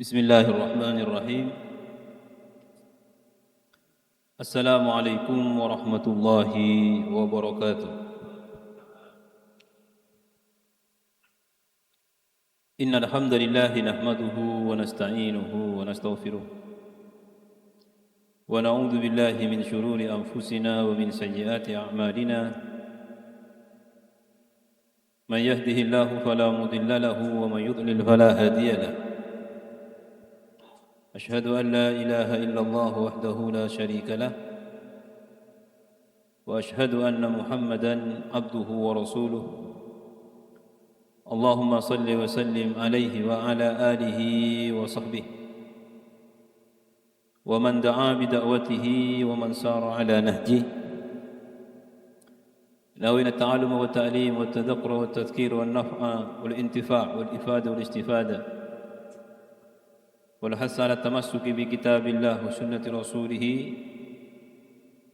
Bismillahirrahmanirrahim. Assalamualaikum warahmatullahi wabarakatuh. Innal hamdalillah nahmaduhu wa nasta'inuhu wa nastaghfiruh. Wa na'udzu billahi min shururi anfusina wa min sayyiati a'malina. Man yahdihillahu fala mudilla lahu wa man yudlil fala hadiya lahu. أشهد أن لا إله إلا الله وحده لا شريك له وأشهد أن محمدًا عبده ورسوله اللهم صل وسلم عليه وعلى آله وصحبه ومن دعا بدعوته ومن سار على نهجه ناوين التعلم والتعليم والتذكر والتذكير والنفع والانتفاع والإفادة والاستفادة والحث على التمسك بكتاب الله وسنة رسوله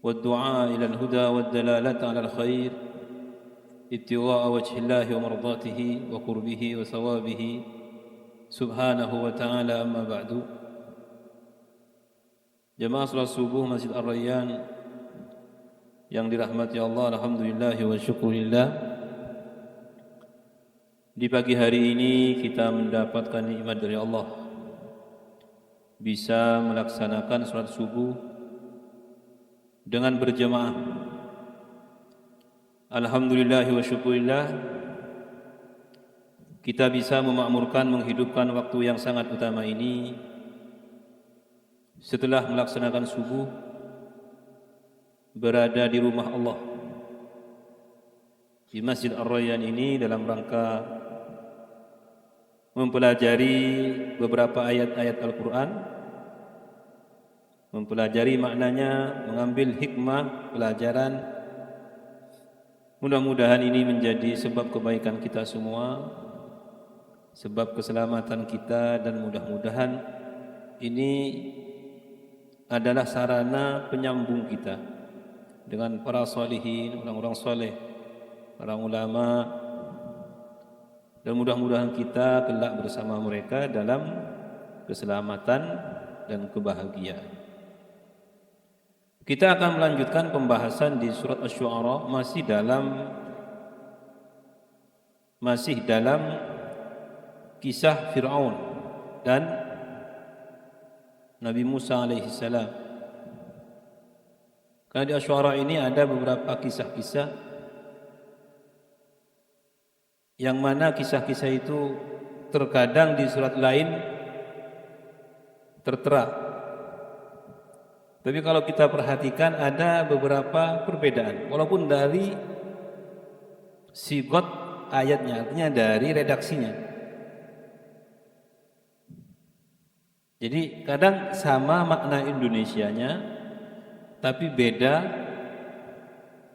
والدعاء إلى الهدى والدلالة على الخير ابتغاء وجه الله ومرضاته وقربه وثوابه سبحانه وتعالى. أما بعد. Jemaah salat subuh Masjid Ar-Rayyan yang dirahmati Allah, alhamdulillah wa syukurillah. Di pagi hari ini kita mendapatkan nikmat dari Allah, bisa melaksanakan salat subuh dengan berjamaah. Alhamdulillah wa syukurillah, kita bisa memakmurkan, menghidupkan waktu yang sangat utama ini setelah melaksanakan subuh, berada di rumah Allah di Masjid Ar-Rayyan ini dalam rangka mempelajari beberapa ayat-ayat Al-Quran, mempelajari maknanya, mengambil hikmah pelajaran. Mudah-mudahan ini menjadi sebab kebaikan kita semua, sebab keselamatan kita, dan mudah-mudahan ini adalah sarana penyambung kita dengan para salihin, orang-orang saleh, para ulama, dan mudah-mudahan kita kelak bersama mereka dalam keselamatan dan kebahagiaan. Kita akan melanjutkan pembahasan di surat Asy-Syu'ara, masih dalam kisah Fir'aun dan Nabi Musa alaihissalam. Karena di Asy-Syu'ara ini ada beberapa kisah-kisah yang mana kisah-kisah itu terkadang di surat lain tertera. Tapi kalau kita perhatikan ada beberapa perbedaan, walaupun dari sigot ayatnya, artinya dari redaksinya. Jadi kadang sama makna Indonesianya, tapi beda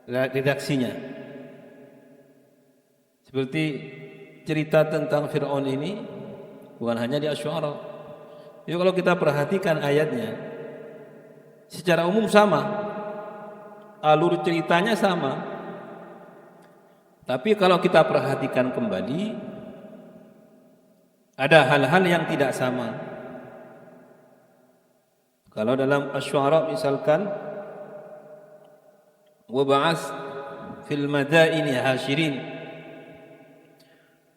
redaksinya. Seperti cerita tentang Fir'aun ini bukan hanya di Asy-Syu'ara. Jadi kalau kita perhatikan ayatnya, secara umum sama, alur ceritanya sama. Tapi kalau kita perhatikan kembali, ada hal-hal yang tidak sama. Kalau dalam Asy-Syu'ara misalkan, wa ba'ats fil madaini hasyirin,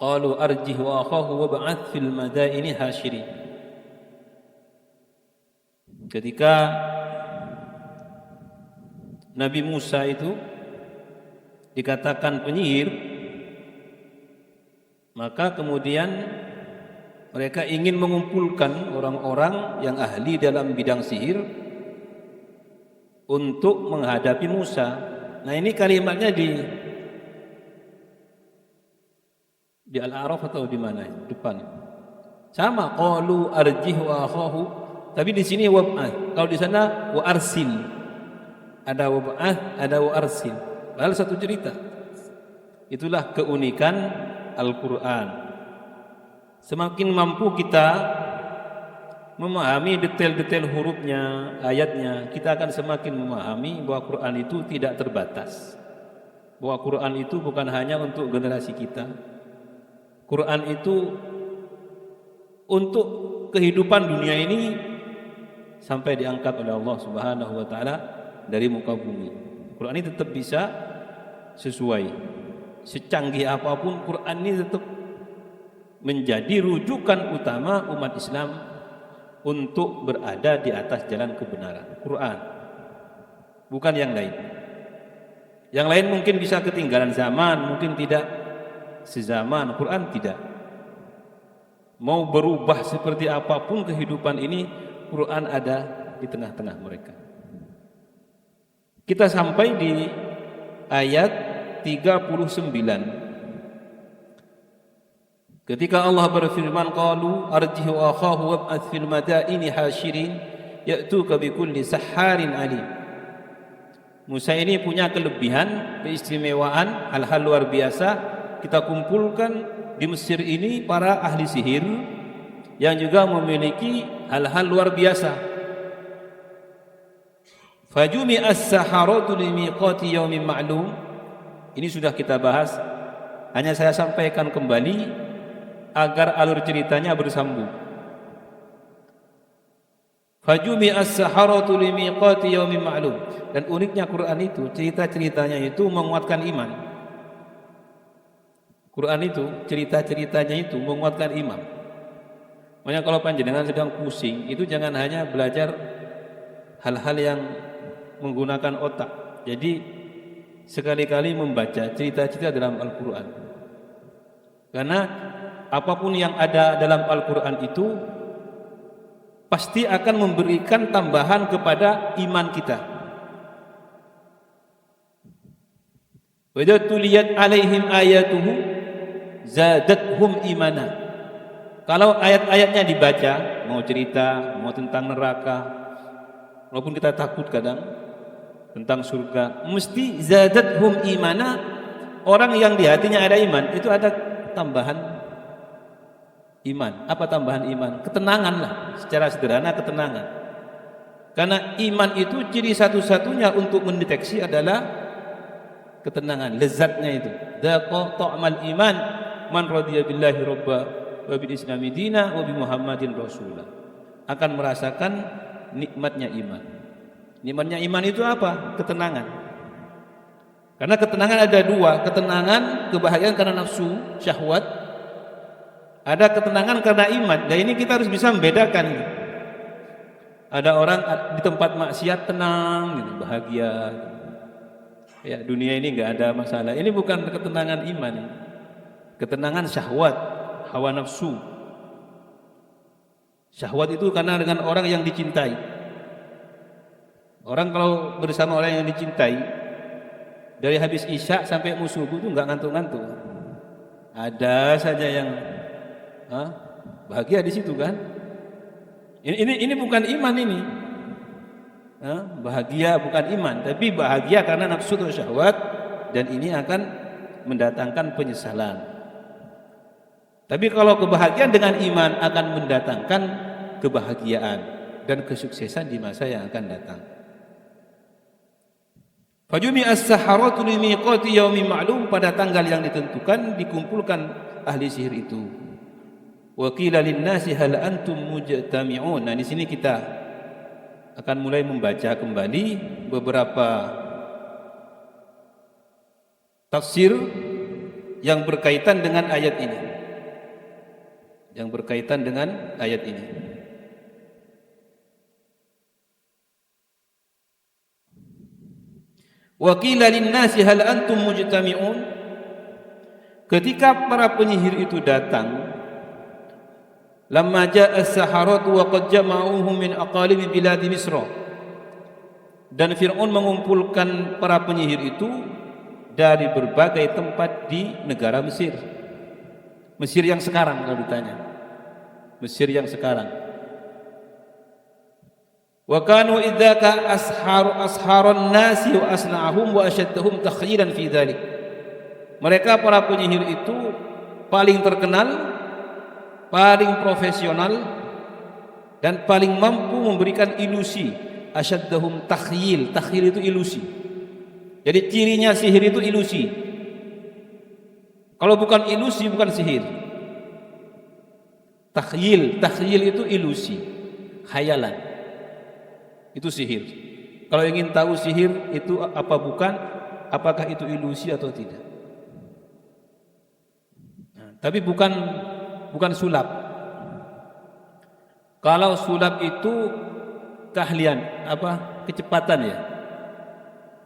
qalu arjih wa akhahu wa ba'ats fil madaini hasyirin. Ketika Nabi Musa itu dikatakan penyihir, maka kemudian mereka ingin mengumpulkan orang-orang yang ahli dalam bidang sihir untuk menghadapi Musa. Nah, ini kalimatnya di Al-A'raf atau di mana? Depan. Sama, qalu arjih wa akhahu, tapi di sini wab'ath. Kalau di sana wa arsil. Ada wab'ath, ada wa arsil. Padahal satu cerita. Itulah keunikan Al-Qur'an. Semakin mampu kita memahami detail-detail hurufnya, ayatnya, kita akan semakin memahami bahwa Quran itu tidak terbatas. Bahwa Quran itu bukan hanya untuk generasi kita. Quran itu untuk kehidupan dunia ini sampai diangkat oleh Allah Subhanahu wa taala dari muka bumi. Quran ini tetap bisa sesuai. Secanggih apapun Quran ini tetap menjadi rujukan utama umat Islam untuk berada di atas jalan kebenaran. Quran, bukan yang lain. Yang lain mungkin bisa ketinggalan zaman, mungkin tidak sezaman. Quran tidak. Mau berubah seperti apapun kehidupan ini, Quran ada di tengah-tengah mereka. Kita sampai di ayat 39. Ketika Allah berfirman, qalu arjihu akhahu wab'ats fil madaini hasyirin ya'tuka bikulli sahharin alim. Musa ini punya kelebihan, keistimewaan, hal-hal luar biasa. Kita kumpulkan di Mesir ini para ahli sihir yang juga memiliki hal-hal luar biasa. Fajumi as-saharatu limiqati yaumin ma'lum. Ini sudah kita bahas, hanya saya sampaikan kembali agar alur ceritanya bersambung. Fajumi as-saharatu limiqati yaumin ma'lum. Dan uniknya Quran itu, cerita-ceritanya itu menguatkan iman. Quran itu, cerita-ceritanya itu menguatkan iman. Makanya kalau panjenengan sedang pusing, itu jangan hanya belajar hal-hal yang menggunakan otak. Jadi sekali-kali membaca cerita-cerita dalam Al-Quran. Karena apapun yang ada dalam Al-Quran itu pasti akan memberikan tambahan kepada iman kita. Wa idza tuliyat alaihim ayatuhu zadatuhum imana. Kalau ayat-ayatnya dibaca, mau cerita, mau tentang neraka, walaupun kita takut kadang tentang surga, mesti zadatuhum imana. Orang yang di hatinya ada iman, itu ada tambahan iman. Apa tambahan iman? Ketenangan lah, secara sederhana ketenangan. Karena iman itu ciri satu-satunya untuk mendeteksi adalah ketenangan, lezatnya itu. Dhaqa ta'mal iman man radiya billahi rabba wa bil islami dina wa bi muhammadin rasulah. Akan merasakan nikmatnya iman. Nikmatnya iman itu apa? Ketenangan. Karena ketenangan ada dua, ketenangan kebahagiaan karena nafsu, syahwat. Ada ketenangan karena iman. Dan ini kita harus bisa membedakan. Ada orang di tempat maksiat tenang, gitu, bahagia. Ya, dunia ini nggak ada masalah. Ini bukan ketenangan iman. Ketenangan syahwat, hawa nafsu. Syahwat itu karena dengan orang yang dicintai. Orang kalau bersama orang yang dicintai, dari habis isya sampai subuh itu nggak ngantuk-ngantuk. Ada saja yang bahagia di situ kan? Ini bukan iman ini. Bahagia bukan iman, tapi bahagia karena nafsu atau syahwat, dan ini akan mendatangkan penyesalan. Tapi kalau kebahagiaan dengan iman akan mendatangkan kebahagiaan dan kesuksesan di masa yang akan datang. Fajumi as-saharatu limiqati yaumin ma'lum, pada tanggal yang ditentukan dikumpulkan ahli sihir itu. Wa qila lin-nasi hal antum mujtami'un. Nah, di sini kita akan mulai membaca kembali beberapa tafsir yang berkaitan dengan ayat ini. Yang berkaitan dengan ayat ini. Wa qila lin-nasi hal antum mujtami'un. Ketika para penyihir itu datang, lamma jaa as-saharatu wa qad jama'uhum min aqalimi biladi Misra. Dan Fir'aun mengumpulkan para penyihir itu dari berbagai tempat di negara Mesir. Mesir yang sekarang kalau ditanya. Mesir yang sekarang. Wa kanu idzaka asharun nasi wa asna'ahum wa ashaddahum takhyilan fi dzalik. Mereka para penyihir itu paling terkenal, paling profesional, dan paling mampu memberikan ilusi. Asyaddahum takhyil. Takhyil itu ilusi. Jadi cirinya sihir itu ilusi. Kalau bukan ilusi bukan sihir. Takhyil itu ilusi, khayalan. Itu sihir. Kalau ingin tahu sihir itu apa bukan, apakah itu ilusi atau tidak. Nah, tapi bukan sulap. Kalau sulap itu keahlian, kecepatan ya.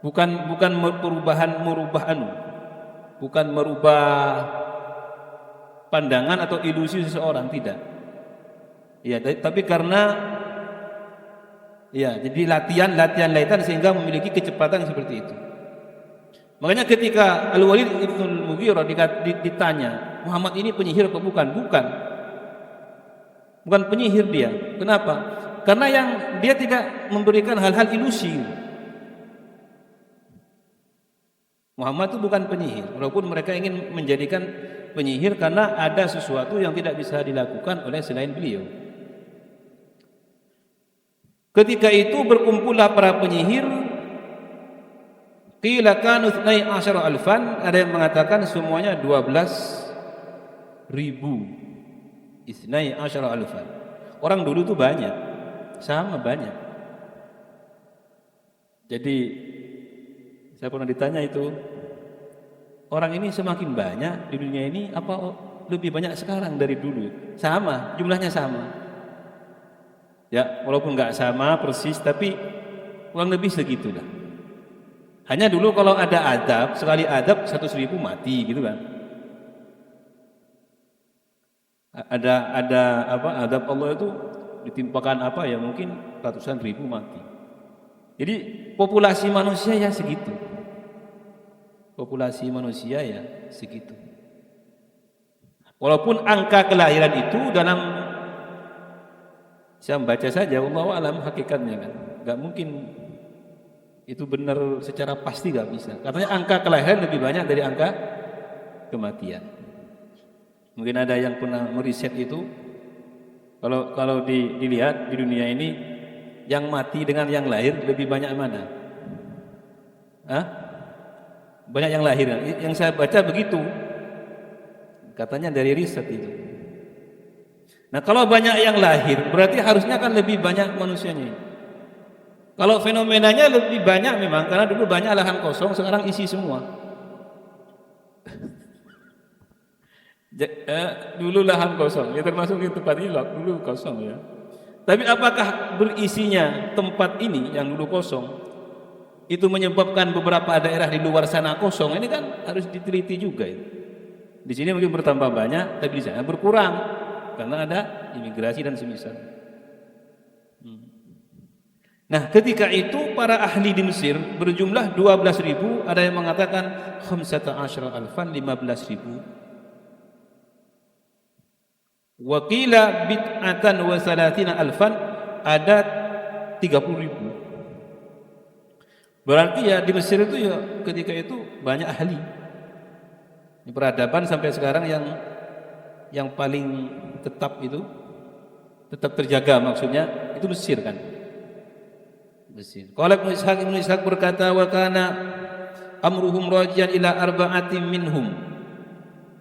Bukan bukan merubah pandangan atau ilusi seseorang, tidak. Ya, tapi karena ya, jadi latihan sehingga memiliki kecepatan seperti itu. Makanya ketika Al-Walid Ibnul Mughirah ditanya, Muhammad ini penyihir atau bukan? Bukan penyihir dia. Kenapa? Karena yang dia tidak memberikan hal-hal ilusi. Muhammad itu bukan penyihir, walaupun mereka ingin menjadikan penyihir karena ada sesuatu yang tidak bisa dilakukan oleh selain beliau. Ketika itu berkumpullah para penyihir. Qila kanu 12,000, ada yang mengatakan semuanya 12.000. 12,000. Orang dulu itu banyak, sama banyak. Jadi saya pernah ditanya itu, orang ini semakin banyak di dunia ini apa lebih banyak sekarang dari dulu? Sama, jumlahnya sama. Ya, walaupun nggak sama persis, tapi kurang lebih segitulah. Hanya dulu kalau ada adab, sekali adab 100.000 mati gitu kan. Ada adab Allah itu ditimpakan ya mungkin ratusan ribu mati. Jadi populasi manusia ya segitu. Populasi manusia ya segitu. Walaupun angka kelahiran itu dalam, saya membaca saja, wallahu alam hakikatnya kan, nggak mungkin itu benar secara pasti, nggak bisa. Katanya angka kelahiran lebih banyak dari angka kematian. Mungkin ada yang pernah meriset itu. Kalau dilihat di dunia ini, yang mati dengan yang lahir lebih banyak mana? Banyak yang lahir. Yang saya baca begitu. Katanya dari riset itu. Nah, kalau banyak yang lahir, berarti harusnya kan lebih banyak manusianya. Kalau fenomenanya lebih banyak memang, karena dulu banyak lahan kosong, sekarang isi semua. Dulu lahan kosong, ya termasuk di tempat ini dulu kosong ya. Tapi apakah berisinya tempat ini yang dulu kosong itu menyebabkan beberapa daerah di luar sana kosong? Ini kan harus diteliti juga itu. Di sini mungkin bertambah banyak, tapi di sana berkurang karena ada imigrasi dan semisal. Nah, ketika itu para ahli di Mesir berjumlah 12.000, ada yang mengatakan 15,000, 15.000. Wakila bid'atan wa salatina alfan, ada 30.000. Berarti ya di Mesir itu ya ketika itu banyak ahli. Di peradaban sampai sekarang yang paling tetap terjaga, maksudnya itu Mesir kan. Mesir. Qala Ibnu Ishaq berkata, wa kana amruhum rajian ila arba'atin minhum.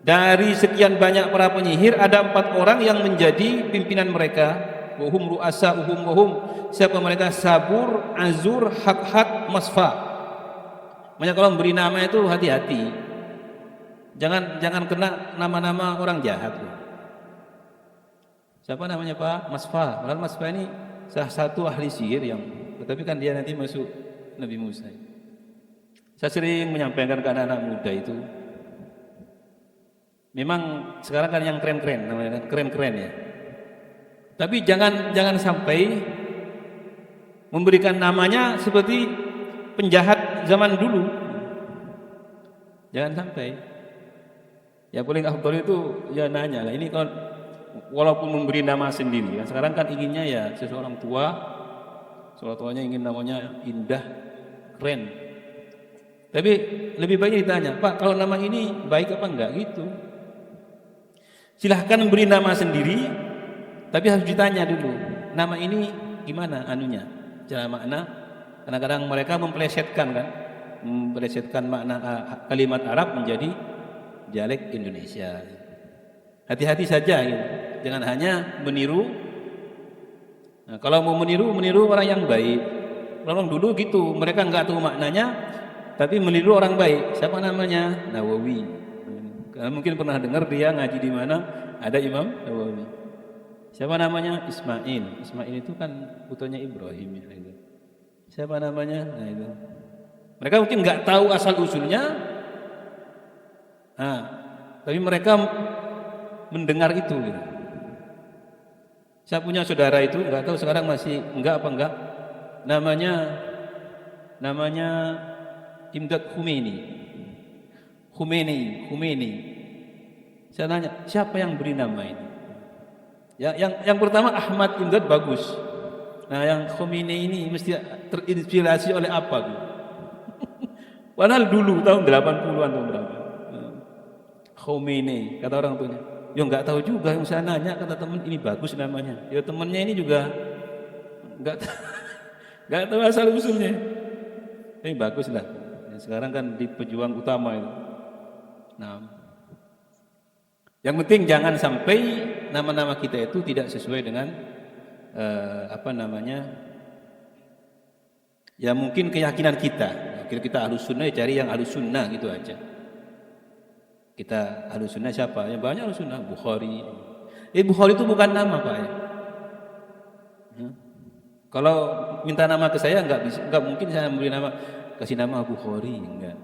Dari sekian banyak para penyihir ada 4 orang yang menjadi pimpinan mereka. Wahum ru'asa'uhum wahum, siapa mereka? Sabur, Azur, Hak, Masfa. Makanya kalau memberi nama itu hati-hati. Jangan kena nama-nama orang jahat. Siapa namanya Pak? Masfa. Padahal Masfa ini salah satu ahli sihir tetapi kan dia nanti masuk Nabi Musa. Saya sering menyampaikan ke anak-anak muda itu, memang sekarang kan yang keren-keren, namanya keren-keren ya. Tapi jangan sampai memberikan namanya seperti penjahat zaman dulu. Jangan sampai. Ya paling afdal itu ya nanya lah. Ini kalau walaupun memberi nama sendiri, kan sekarang kan inginnya ya seorang tuanya ingin namanya indah, keren. Tapi lebih baik ditanya, Pak, kalau nama ini baik apa enggak gitu. Silahkan memberi nama sendiri, tapi harus ditanya dulu, nama ini gimana anunya, cara makna. Kadang-kadang mereka memplesetkan makna kalimat Arab menjadi dialek Indonesia. Hati-hati saja gitu. jangan hanya meniru. Nah, kalau mau meniru orang yang baik. Orang dulu gitu, mereka nggak tahu maknanya, tapi meniru orang baik. Siapa namanya? Nawawi. Kalian mungkin pernah dengar dia ngaji di mana? Ada Imam Nawawi. Siapa namanya? Ismail. Ismail itu kan putranya Ibrahim ya. Itu. Siapa namanya? Nah itu. Mereka mungkin nggak tahu asal usulnya. Nah, tapi mereka mendengar itu. Gitu. Saya punya saudara itu, nggak tahu sekarang masih enggak apa enggak. Namanya Imdad Khomeini. Saya tanya, siapa yang beri nama ini? Ya, yang pertama Ahmad Imdad bagus. Nah, yang Khomeini ini mesti terinspirasi oleh apa gitu? Padahal dulu tahun 80-an tahun berapa? Khomeini kata orang tuanya. Ya nggak tahu juga, yang saya nanya kata teman ini bagus namanya. Ya temennya ini juga nggak tahu asal usulnya. Ini bagus lah. Sekarang kan di pejuang utama itu. Nah, yang penting jangan sampai nama-nama kita itu tidak sesuai dengan ya mungkin keyakinan kita. Kita ahlus sunnah ya cari yang ahlus sunnah gitu aja. Kita ahlus sunnah siapa? Yang banyak ahlus sunnah Bukhari. Bukhari itu bukan nama Pak ya. Kalau minta nama ke saya nggak mungkin saya beri nama, kasih nama Bukhari enggak.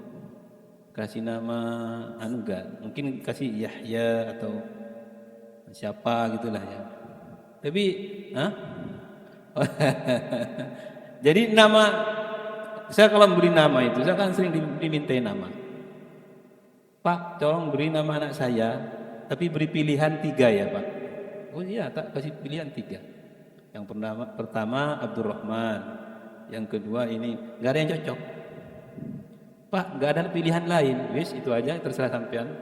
Kasih nama enggak. Mungkin kasih Yahya atau siapa gitulah ya. Tapi jadi nama saya kalau beri nama itu saya kan sering dimintai nama. Pak, tolong beri nama anak saya, tapi beri pilihan 3 ya Pak. Oh iya, tak kasih pilihan 3. Yang pertama Abdurrahman, yang kedua ini nggak ada yang cocok. Pak, nggak ada pilihan lain, wis itu aja terserah sampean.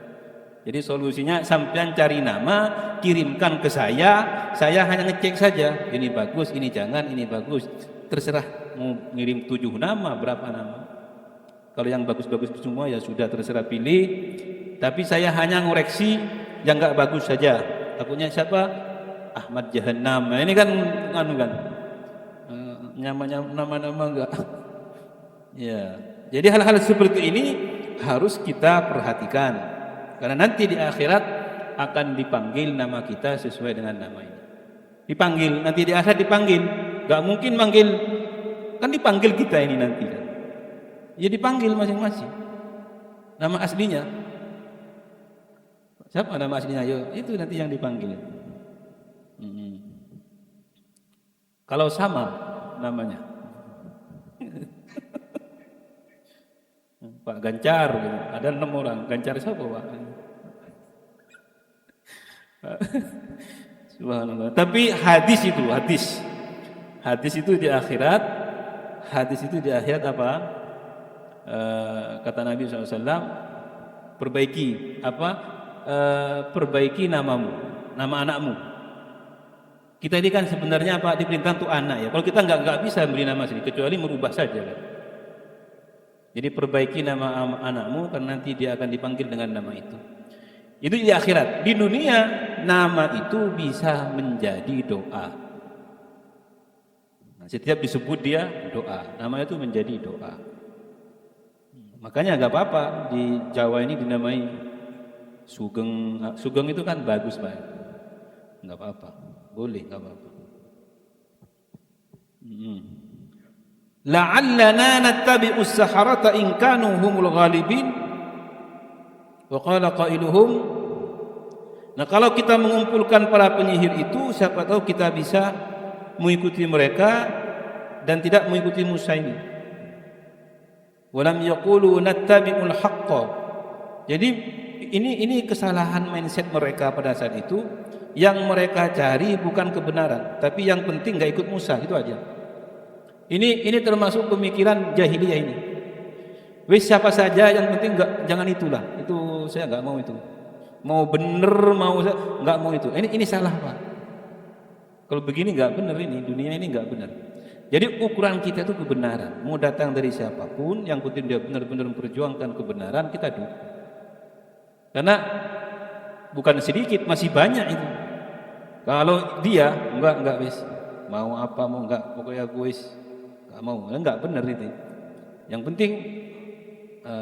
Jadi solusinya sampean cari nama, kirimkan ke saya hanya ngecek saja. Ini bagus, ini jangan, ini bagus. Terserah mau ngirim 7 nama, berapa nama. Kalau yang bagus-bagus semua ya sudah terserah pilih. Tapi saya hanya ngoreksi yang nggak bagus saja. Takutnya siapa? Ahmad Jahannam. Nah, ini kan nama-nama enggak. Ya. Jadi hal-hal seperti ini harus kita perhatikan. Karena nanti di akhirat akan dipanggil nama kita sesuai dengan nama ini. Dipanggil, nanti di akhirat dipanggil. Enggak mungkin manggil, kan dipanggil kita ini nanti kan. Ya dipanggil masing-masing. Nama aslinya. Siapa nama aslinya? Yo, itu nanti yang dipanggil. Kalau sama namanya Pak Gancar gitu. Ada 6 orang. Gancar siapa Pak? Subhanallah. Tapi hadis itu di akhirat apa? Kata Nabi SAW, perbaiki namamu, nama anakmu. Kita ini kan sebenarnya apa diperintah untuk anak ya. Kalau kita nggak bisa beri nama sendiri kecuali merubah saja kan. Jadi perbaiki nama anakmu karena nanti dia akan dipanggil dengan nama itu. Itu di akhirat. Di dunia nama itu bisa menjadi doa. Nah, setiap disebut dia doa, nama itu menjadi doa. Makanya nggak apa-apa di Jawa ini dinamai Sugeng. Sugeng itu kan bagus Pak. Nggak apa-apa. Boleh, enggak apa-apa. La'allana nattabi'us saharata in kanu humul ghalibin. Wa qala qailuhum. Nah, kalau kita mengumpulkan para penyihir itu, siapa tahu kita bisa mengikuti mereka dan tidak mengikuti Musa ini. Walam yaqulu nattabi'ul haqqa. Jadi ini kesalahan mindset mereka pada saat itu. Yang mereka cari bukan kebenaran, tapi yang penting nggak ikut Musa, itu aja. Ini termasuk pemikiran jahiliyah ini. Wis siapa saja yang penting jangan itulah. Itu saya nggak mau itu. Mau bener nggak mau itu. Ini salah Pak. Kalau begini nggak bener ini dunia ini nggak benar. Jadi ukuran kita itu kebenaran. Mau datang dari siapapun, yang penting dia benar-benar memperjuangkan kebenaran kita dukung. Karena bukan sedikit, masih banyak itu. Kalau dia enggak wis. Mau apa mau enggak, pokoknya gue wis enggak mau. Enggak benar itu. Yang penting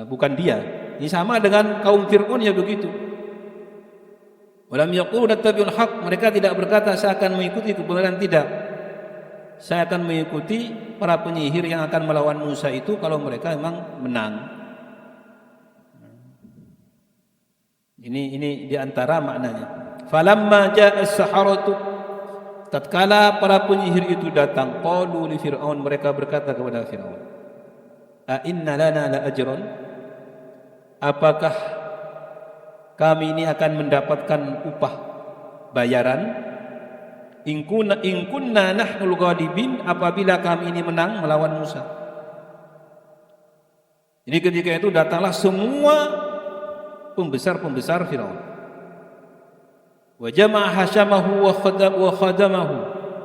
bukan dia. Ini sama dengan kaum Fir'aun ya begitu. Walam yaqulu nattabi'ul haq, mereka tidak berkata saya akan mengikuti kebenaran, tidak. Saya akan mengikuti para penyihir yang akan melawan Musa itu kalau mereka memang menang. Ini di antara maknanya. Falamma ja'a as-saharatu, tatkala para penyihir itu datang, qalu li Fir'aun, mereka berkata kepada Fir'aun, a inna lana la ajran, apakah kami ini akan mendapatkan upah bayaran? In kunna nahnul ghalibin, apabila kami ini menang melawan Musa. Ini ketika itu datanglah semua pembesar-pembesar Firaun. Wa jama'a hashamahu wa khadamahu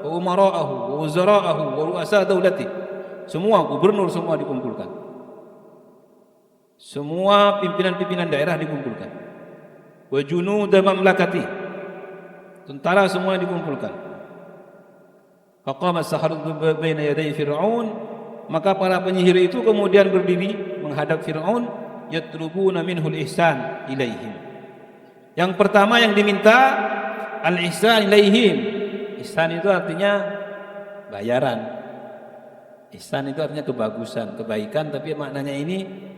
wa umara'ahu wa wuzara'ahu wa ru'asa daulati. Semua gubernur semua dikumpulkan. Semua pimpinan-pimpinan daerah dikumpulkan. Wa junud mamlakati, tentara semua dikumpulkan. Faqama as-saharatu baina yaday Fir'aun, maka para penyihir itu kemudian berdiri menghadap Fir'aun, yatlubuna minhul ihsan ilaihim. Yang pertama yang diminta al-ihsan ilaihim. Ihsan itu artinya bayaran. Ihsan itu artinya kebagusan, kebaikan, tapi maknanya ini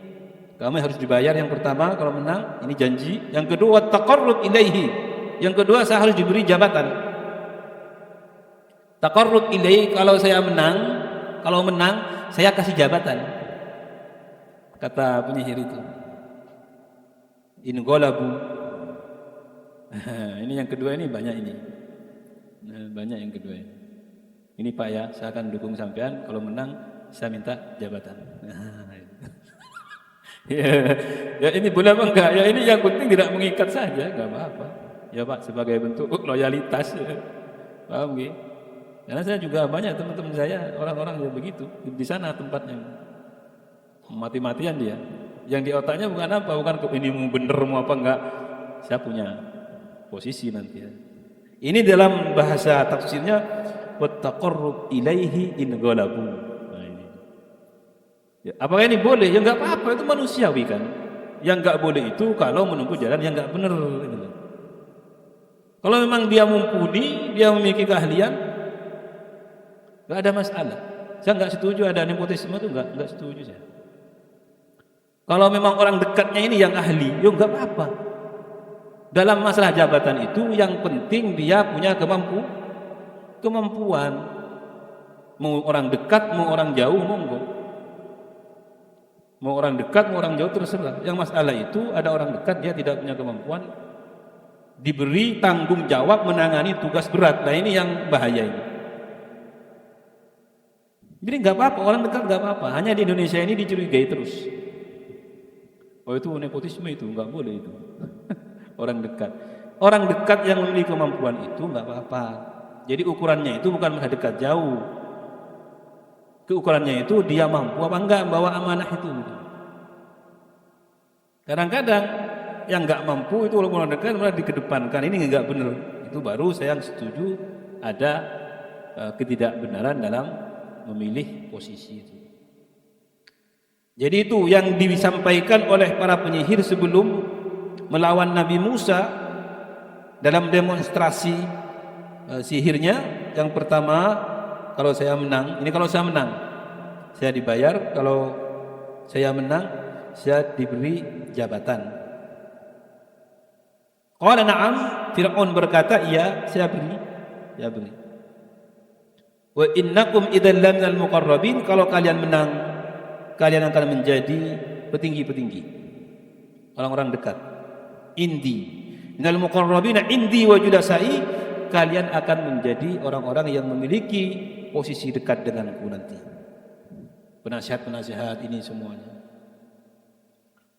kamu harus dibayar yang pertama kalau menang, ini janji. Yang kedua taqarrub ilaihi. Yang kedua saya harus diberi jabatan. Taqarrub ilaihi, kalau menang saya kasih jabatan. Kata penyihir itu. In ghalabu. Ini yang kedua, ini banyak ini. Banyak yang kedua ini. Ini Pak ya, saya akan dukung sampean, kalau menang saya minta jabatan. Ya ini boleh apa enggak? Ya ini yang penting tidak mengikat saja, enggak apa-apa. Ya Pak, sebagai bentuk loyalitas. Paham nggih? Karena saya juga banyak teman-teman saya orang-orang yang begitu di sana tempatnya. Mati-matian dia. Yang di otaknya bukan apa, bukan ini mau bener mau apa enggak. Saya punya posisi nanti ya. Ini dalam bahasa tafsirnya wattaqarrub ilaihi in ghalabu. Nah ini. Ya, apakah ini boleh? Ya enggak apa-apa, itu manusiawi kan. Yang enggak boleh itu kalau menempuh jalan yang enggak benar gitu. Kalau memang dia mumpuni, dia memiliki keahlian, enggak ada masalah. Saya enggak setuju ada nepotisme itu, enggak setuju saya. Kalau memang orang dekatnya ini yang ahli, ya enggak apa-apa. Dalam masalah jabatan itu yang penting dia punya kemampuan. Mau orang dekat, mau orang jauh, monggo. Mau orang dekat, mau orang jauh terserah. Yang masalah itu ada orang dekat dia tidak punya kemampuan, diberi tanggung jawab menangani tugas berat. Nah ini yang bahaya ini. Jadi nggak apa-apa, orang dekat nggak apa-apa. Hanya di Indonesia ini dicurigai terus. Oh itu nepotisme, itu nggak boleh itu. Orang dekat yang memiliki kemampuan itu nggak apa-apa. Jadi ukurannya itu bukan masalah dekat jauh. Ukurannya itu dia mampu apa enggak bawa amanah itu. Kadang-kadang yang nggak mampu itu orang dekat malah dikedepankan, ini nggak benar. Itu baru saya setuju ada ketidakbenaran dalam memilih posisi itu. Jadi itu yang disampaikan oleh para penyihir sebelum melawan Nabi Musa dalam demonstrasi sihirnya. Yang pertama, kalau saya menang, ini kalau saya menang saya dibayar, kalau saya menang saya diberi jabatan. Qala na'am, Fir'aun berkata, iya saya beri. Wa innakum idzal laminal muqarrabin, kalau kalian menang kalian akan menjadi petinggi-petinggi, orang-orang dekat. Indi minal muqarrabina indi wa julasai, kalian akan menjadi orang-orang yang memiliki posisi dekat denganku nanti, penasihat-penasihat ini semuanya.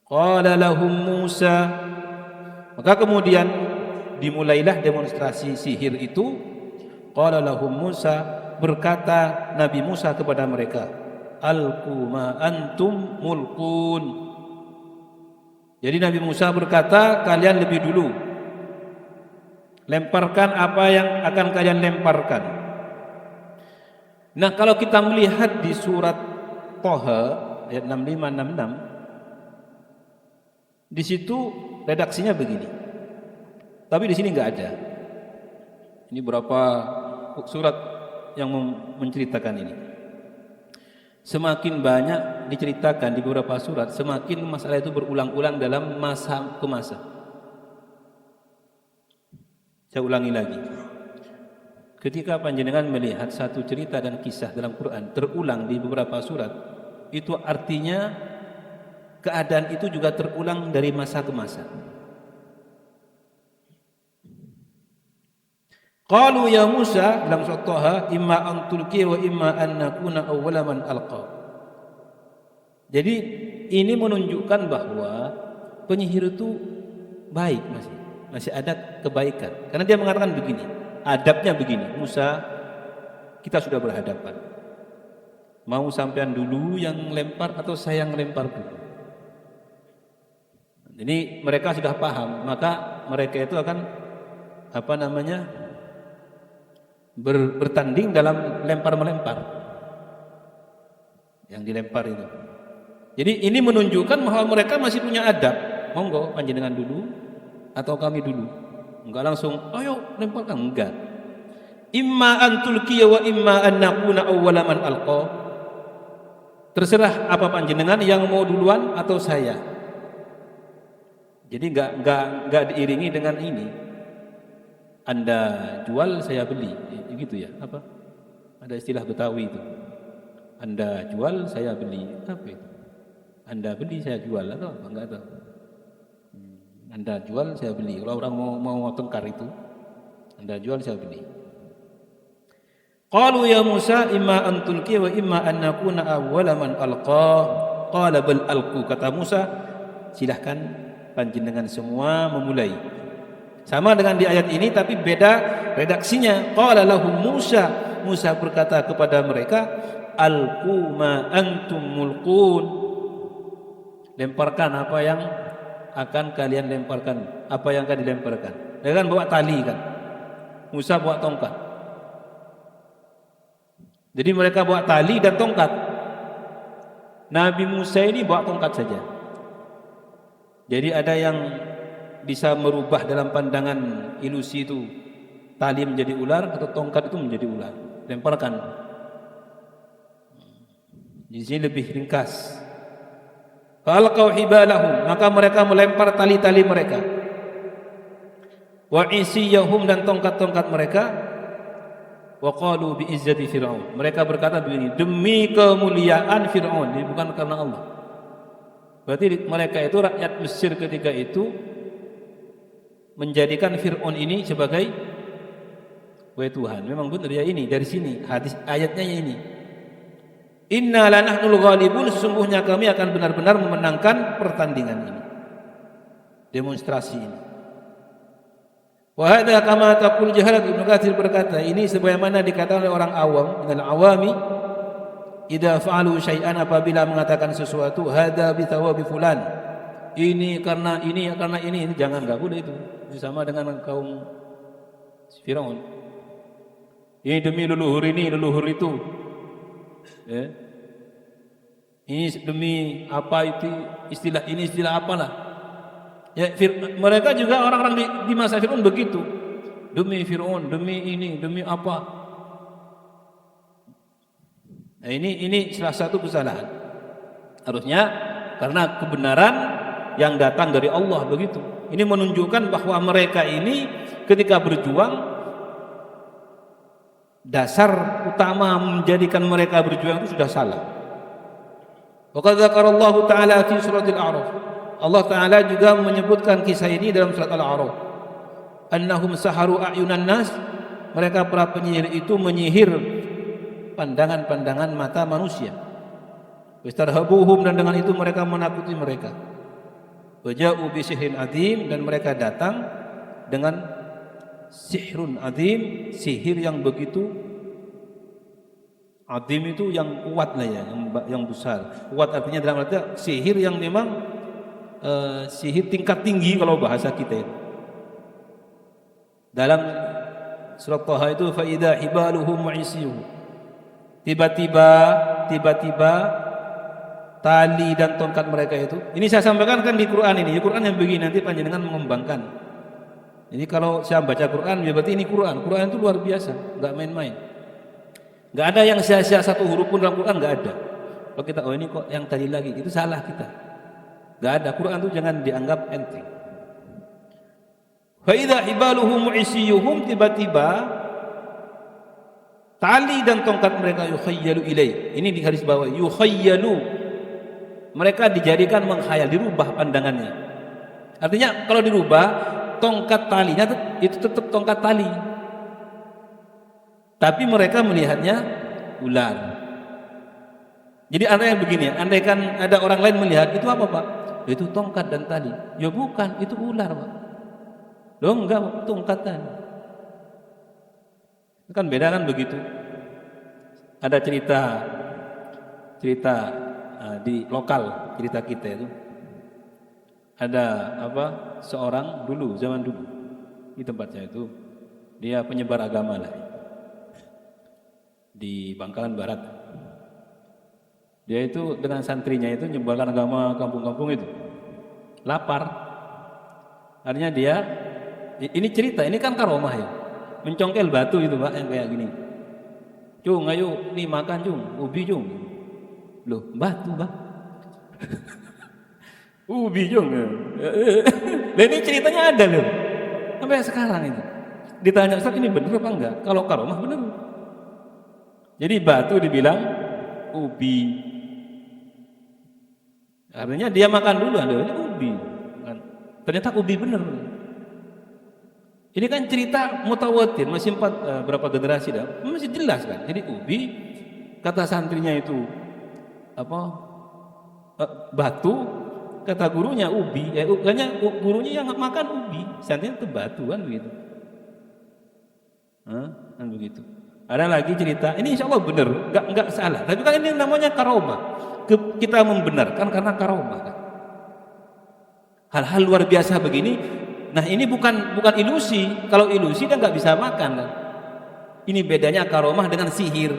Qala lahum Musa, maka kemudian dimulailah demonstrasi sihir itu. Qala lahum Musa, berkata Nabi Musa kepada mereka, alqu ma antum mulqun. Jadi Nabi Musa berkata, kalian lebih dulu Lemparkan apa yang akan kalian lemparkan. Nah, kalau kita melihat di surat Thaha ayat 65-66, di situ redaksinya begini. Tapi di sini enggak ada. Ini berapa surat yang menceritakan ini. Semakin banyak diceritakan di beberapa surat, semakin masalah itu berulang-ulang dalam masa ke masa. Saya ulangi lagi. Ketika panjenengan melihat satu cerita dan kisah dalam Quran terulang di beberapa surat, itu artinya keadaan itu juga terulang dari masa ke masa. Qalu ya Musa dalam surat Thaha, imma an tulqi wa imma an nakuna awwala man alqa. Jadi ini menunjukkan bahwa penyihir itu baik, masih ada kebaikan. Karena dia mengatakan begini, adabnya begini, Musa, kita sudah berhadapan. Mau sampean dulu yang lempar atau saya yang lempar dulu? Jadi mereka sudah paham, maka mereka itu akan bertanding dalam lempar-melempar yang dilempar itu. Jadi ini menunjukkan bahwa mereka masih punya adab. Monggo panjenengan dulu atau kami dulu. Enggak langsung ayo lemparkan, enggak. Imma an tulqiya wa imma an nakuna awwala man alqa. Terserah apa panjenengan yang mau duluan atau saya. Jadi enggak diiringi dengan ini. Anda jual saya beli, gitu ya? Apa? Ada istilah Betawi itu. Anda jual saya beli, apa itu? Anda beli saya jual atau apa? Enggak tahu. Anda jual saya beli. Kalau orang mau tengkar itu, Anda jual saya beli. Qalu ya Musa imma an tulqi wa imma an nakuna awwala man alqa. Qala bal alqu. Kata Musa, silahkan panjenengan semua memulai. Sama dengan di ayat ini tapi beda redaksinya. Qala lahum Musa, Musa berkata kepada mereka, alqu ma antum mulqun. Lemparkan apa yang akan kalian lemparkan, apa yang akan dilemparkan. Dia kan bawa tali kan. Musa bawa tongkat. Jadi mereka bawa tali dan tongkat. Nabi Musa ini bawa tongkat saja. Jadi ada yang bisa merubah dalam pandangan ilusi itu tali menjadi ular atau tongkat itu menjadi ular. Lemparkan. Di sini lebih ringkas. Falqau hibalahum, maka mereka melempar tali-tali mereka. Wa isiyahum, dan tongkat-tongkat mereka. Wa qalu bi izzati fir'aun. Mereka berkata begini, demi kemuliaan Fir'aun, ini bukan karena Allah. Berarti mereka itu rakyat Mesir ketika itu menjadikan Fir'aun ini sebagai wahai Tuhan. Memang benar ya, ini dari sini hadis ayatnya ini. Inna lanahnul ghalibun, sesungguhnya kami akan benar-benar memenangkan pertandingan ini, demonstrasi ini. Wa hadza kama taqul jahalat. Ibnu Katsir berkata, ini sebagaimana dikatakan oleh orang awam, dengan awami, idza fa'alu syai'an, apabila mengatakan sesuatu, hadza bi thawabi fulan, ini karena ini jangan, enggak boleh itu. Sama dengan kaum Firaun. Ini demi leluhur ini, leluhur itu. Ya. Ini demi apa itu, istilah ini istilah apalah. Ya, mereka juga orang-orang di masa Firaun begitu. Demi Firaun, demi ini, demi apa. Nah, ini salah satu kesalahan. Harusnya karena kebenaran yang datang dari Allah begitu. Ini menunjukkan bahwa mereka ini ketika berjuang, dasar utama menjadikan mereka berjuang itu sudah salah. Wa qad dzakarallahu ta'ala fi suratil A'raf. Allah Ta'ala juga menyebutkan kisah ini dalam surat Al-A'raf. Annahum saharu a'yunan nas, mereka para penyihir itu menyihir pandangan-pandangan mata manusia. Wastarhabuhum, dan dengan itu mereka menakuti mereka. Waja'u bi sihrin adzim, dan mereka datang dengan sihrun adzim, sihir yang begitu adzim, itu yang kuat lah ya, yang besar. Kuat artinya dalam arti sihir yang memang sihir tingkat tinggi kalau bahasa kita itu. Dalam surat Thaha itu fa idza hibaluhum wa isyuhum. Tiba-tiba tali dan tongkat mereka itu. Ini saya sampaikan kan di Quran ini. Di Quran yang begini nanti panjenengan mengembangkan. Jadi kalau saya baca Quran, ya berarti ini Quran. Quran itu luar biasa, enggak main-main. Enggak ada yang sia-sia satu huruf pun dalam Quran, enggak ada. Kalau kita ini kok yang tadi lagi, itu salah kita. Enggak ada. Quran itu jangan dianggap enteng. Fa idza hibaluhum mu'isiyuhum, tiba-tiba tali dan tongkat mereka yukhayyalu ilai. Ini di garis bawah, yukhayyalu. Mereka dijadikan menghayal, dirubah pandangannya. Artinya kalau dirubah, tongkat talinya itu tetap tongkat tali. Tapi mereka melihatnya ular. Jadi ada yang begini, andaikan ada orang lain melihat, itu apa Pak? Itu tongkat dan tali. Ya bukan, itu ular Pak. Loh enggak, tongkat tali. Kan beda kan begitu. Ada cerita di lokal, cerita kita itu. Ada seorang zaman dulu di tempat saya itu, dia penyebar agama lah di Bangkalan Barat. Dia itu dengan santrinya itu menyebarkan agama kampung-kampung itu. Lapar. Artinya dia, ini cerita, ini kan karomah ya. Mencongkel batu itu Pak, yang kayak gini. Cung, ayo nih makan cung, ubi cung. Loh, batu Pak. Ubi cung. Nah ini ceritanya ada loh. Sampai sekarang itu. Ditanya Ustaz, ini benar apa enggak? Kalau karomah benar. Jadi batu dibilang ubi. Artinya dia makan dulu, ini ubi. Ternyata ubi benar. Ini kan cerita mutawatir, masih berapa generasi dah, masih jelas kan. Jadi ubi, kata santrinya itu batu, kata gurunya ubi. Hanya gurunya yang makan ubi, santrinya itu batu kan begitu. Kan begitu. Ada lagi cerita, ini insya Allah benar, enggak salah. Tapi kan ini namanya karomah. Kita membenarkan karena karomah kan. Hal-hal luar biasa begini. Nah ini bukan ilusi. Kalau ilusi dia nggak bisa makan kan. Ini bedanya karomah dengan sihir.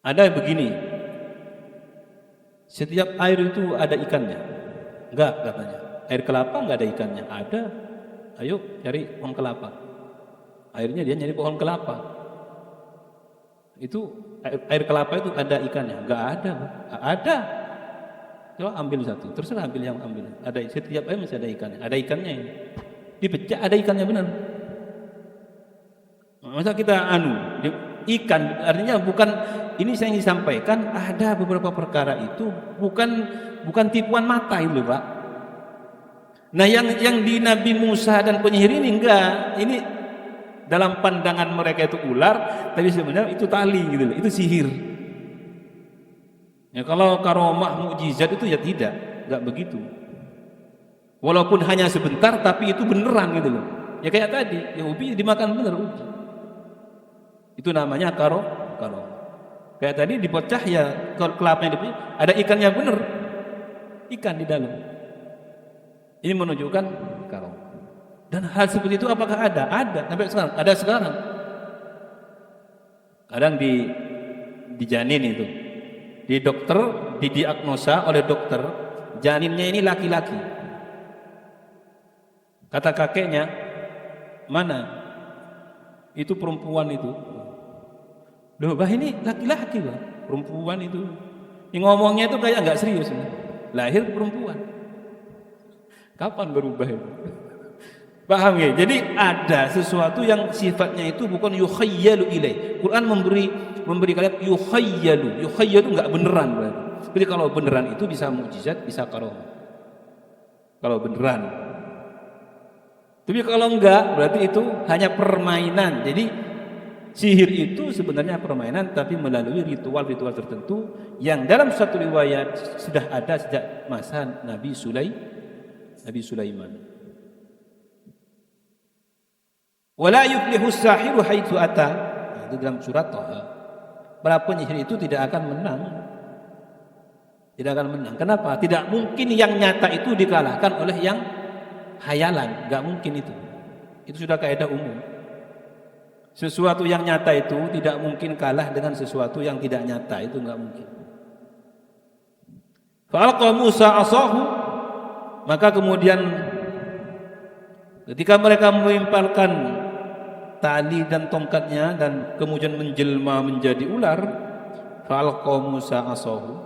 Ada begini. Setiap air itu ada ikannya. Enggak katanya. Air kelapa nggak ada ikannya. Ada. Ayo cari pohon kelapa. Airnya dia nyari pohon kelapa. Itu air kelapa itu ada ikannya? Enggak ada. Ada. Coba ambil satu. Terserah ambil yang ambil. Ada setiap air masih ada ikannya. Ada ikannya ini. Dipecah ada ikannya benar. Masa kita ikan artinya bukan ini saya ingin sampaikan ada beberapa perkara itu bukan tipuan mata itu Pak. Nah yang di Nabi Musa dan penyihir ini enggak. Ini dalam pandangan mereka itu ular, tapi sebenarnya itu tali gitu loh. Itu sihir. Ya kalau karomah mukjizat itu ya enggak begitu. Walaupun hanya sebentar tapi itu beneran gitu loh. Ya kayak tadi, ya ubi dimakan bener ubi. Itu namanya karomah. Kayak tadi dipecah ya kelapanya dipecah, ada ikannya bener. Ikan di dalam. Ini menunjukkan karomah. Dan hal seperti itu apakah ada? Ada sampai sekarang. Ada sekarang. Kadang di janin itu, di dokter didiagnosa oleh dokter janinnya ini laki-laki. Kata kakeknya, mana? Itu perempuan itu. Loh, bah ini laki-laki bah, perempuan itu. Ini ngomongnya itu kayak nggak serius. Lahir perempuan. Kapan berubah itu? Paham ya? Jadi ada sesuatu yang sifatnya itu bukan yukhayyalu ilai. Quran memberi kalimat yukhayyalu. Yukhayyalu enggak beneran berarti. Jadi kalau beneran itu bisa mukjizat, bisa karomah. Kalau beneran. Tapi kalau enggak berarti itu hanya permainan. Jadi sihir itu sebenarnya permainan tapi melalui ritual-ritual tertentu yang dalam satu riwayat sudah ada sejak masa Nabi Sulaiman. Wala yuflihu sahiru haitsu ata. Itu dalam surat Thaha. Para penyihir itu tidak akan menang. Tidak akan menang. Kenapa? Tidak mungkin yang nyata itu dikalahkan oleh yang hayalan, nggak mungkin itu. Itu sudah kaidah umum. Sesuatu yang nyata itu tidak mungkin kalah dengan sesuatu yang tidak nyata, itu nggak mungkin. Fa'alqa Musa asahu, maka kemudian ketika mereka melemparkan tali dan tongkatnya dan kemudian menjelma menjadi ular, fa'alqa Musa asahu.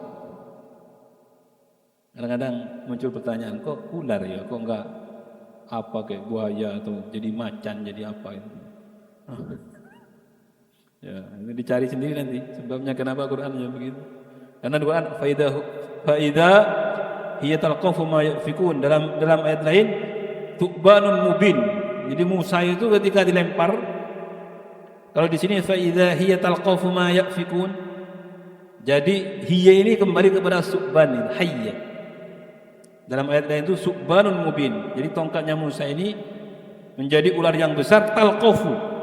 Kadang-kadang muncul pertanyaan, kok ular ya, kok enggak apa kayak buaya atau jadi macan, jadi apa itu? Ya, ini dicari sendiri nanti sebabnya kenapa Qurannya begitu. Karena Quran faida hiya talqafu ma yafikun, dalam ayat lain tu'banun mubin. Jadi Musa itu ketika dilempar, kalau di sini faida hiya talqafu ma yafikun, jadi hiya ini kembali kepada su'ban, hayya. Dalam ayat lain itu su'banun mubin. Jadi tongkatnya Musa ini menjadi ular yang besar, talqafu.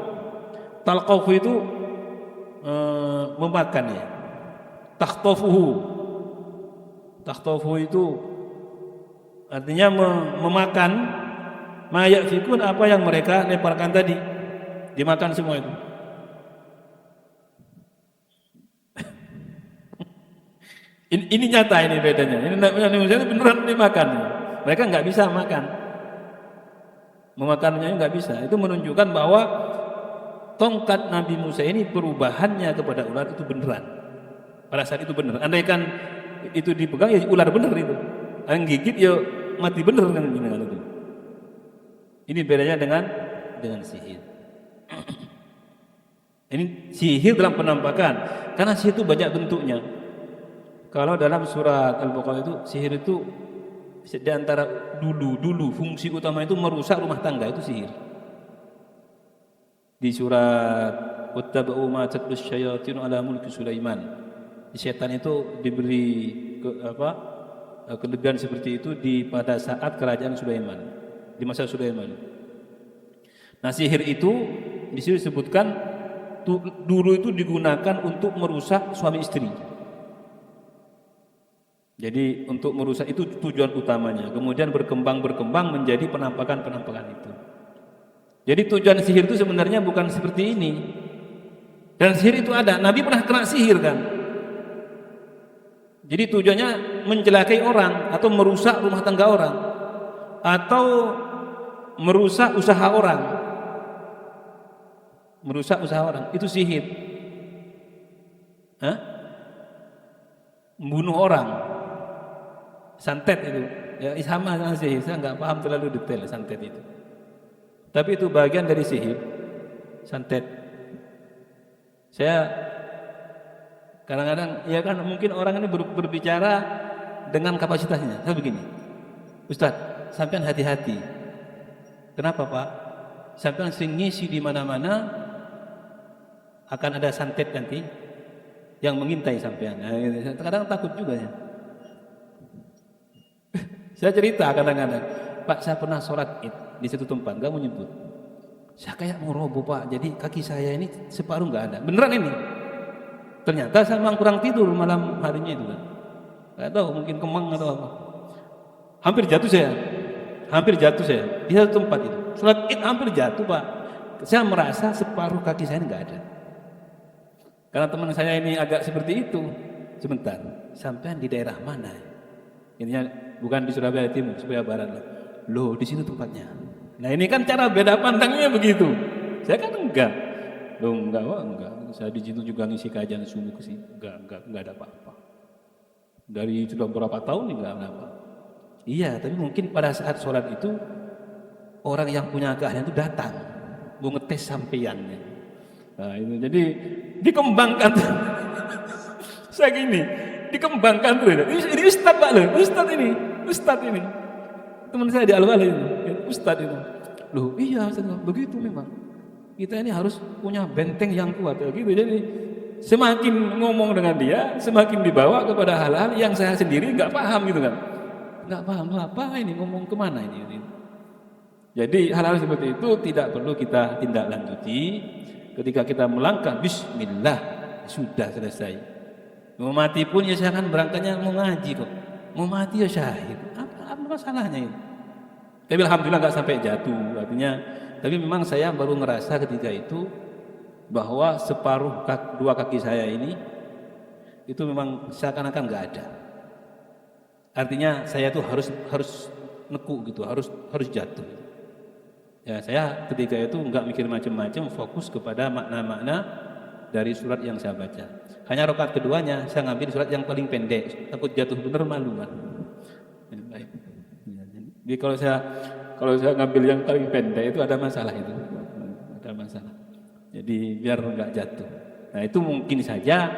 Talqafu itu memakan ya. Takhtafuhu. Takhtafuhu itu artinya memakan ma yafikun, apa yang mereka lemparkan tadi. Dimakan semua itu. Ini nyata, ini bedanya. Ini beneran dimakan. Mereka nggak bisa makan, memakannya nggak bisa. Itu menunjukkan bahwa tongkat Nabi Musa ini perubahannya kepada ular itu beneran. Pada saat itu bener. Andaikan itu dipegang ya ular bener itu. Yang gigit ya mati bener kan itu. Ini bedanya dengan sihir. Ini sihir dalam penampakan. Karena sihir itu banyak bentuknya. Kalau dalam surat Al-Baqarah itu sihir itu di antara dulu fungsi utama itu merusak rumah tangga, itu sihir. Di surat wattaba'u ma tatlu syayatin ala mulki Sulaiman, setan itu diberi kelebihan seperti itu pada saat kerajaan Sulaiman, di masa Sulaiman. Nah, sihir itu di sini disebutkan dulu itu digunakan untuk merusak suami istri. Jadi untuk merusak itu tujuan utamanya. Kemudian berkembang menjadi penampakan itu. Jadi tujuan sihir itu sebenarnya bukan seperti ini. Dan sihir itu ada. Nabi pernah kena sihir kan. Jadi tujuannya mencelakai orang atau merusak rumah tangga orang atau merusak usaha orang. Merusak usaha orang itu sihir. Membunuh orang. Santet itu ya sama dengan sihir. Saya nggak paham terlalu detail santet itu, tapi itu bagian dari sihir. Santet saya kadang-kadang ya kan, mungkin orang ini berbicara dengan kapasitasnya. Saya begini, Ustadz, sampean hati-hati. Kenapa Pak? Sampean sering ngisi di mana-mana akan ada santet nanti yang mengintai sampean. Nah, kadang takut juga ya. Saya cerita kadang-kadang, Pak, saya pernah sholat Id di satu tempat, nggak mau nyebut. Saya kayak mau roboh Pak, jadi kaki saya ini separuh nggak ada. Beneran ini. Ternyata saya memang kurang tidur malam harinya itu kan. Nggak tahu, mungkin kemang atau apa. Hampir jatuh saya di satu tempat itu. Sholat Id hampir jatuh Pak. Saya merasa separuh kaki saya nggak ada. Karena teman saya ini agak seperti itu. Sebentar, sampean di daerah mana? Intinya bukan di Surabaya Timur, Surabaya Barat. Loh, di situ tempatnya. Nah, ini kan cara beda pandangnya begitu. Saya kan enggak. Loh, enggak. Saya di situ juga ngisi kajian subuh ke sini. Enggak ada apa-apa. Dari sudah berapa tahun enggak ada apa. Iya, tapi mungkin pada saat sholat itu orang yang punya keahlian itu datang mau ngetes sampeyannya. Nah, itu jadi dikembangkan. Saya gini, dikembangkan tuh. Ini ustadz Pak loh, ustadz ini. Teman saya di Al-Wali itu, ustadz itu. Loh, iya ustadz, begitu memang. Kita ini harus punya benteng yang kuat gitu. Jadi semakin ngomong dengan dia, semakin dibawa kepada hal-hal yang saya sendiri nggak paham gitu kan. Nggak paham apa ini, ngomong kemana ini. Jadi hal-hal seperti itu tidak perlu kita tindak lanjuti. Ketika kita melangkah, bismillah, sudah selesai. Mau mati pun ya saya kan berangkatnya mau ngaji kok. Mau mati ya syahid. Apa masalahnya itu? Tapi alhamdulillah nggak sampai jatuh. Artinya, tapi memang saya baru ngerasa ketika itu bahwa separuh dua kaki saya ini itu memang seakan-akan nggak ada. Artinya saya tuh harus neku gitu, harus jatuh. Ya, saya ketika itu nggak mikir macam-macam, fokus kepada makna-makna dari surat yang saya baca. Hanya rakaat keduanya saya ngambil surat yang paling pendek, takut jatuh bener malu kan. Baik. Jadi kalau saya ngambil yang paling pendek itu ada masalah itu, ada masalah. Jadi biar nggak jatuh. Nah itu mungkin saja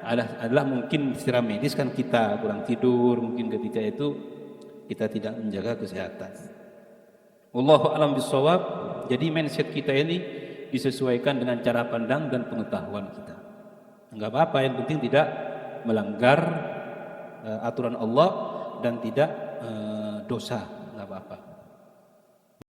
adalah mungkin secara medis kan kita kurang tidur, mungkin ketika itu kita tidak menjaga kesehatan. Wallahu a'lam bishawab. Jadi mindset kita ini disesuaikan dengan cara pandang dan pengetahuan kita. Enggak apa-apa, yang penting tidak melanggar aturan Allah dan tidak dosa.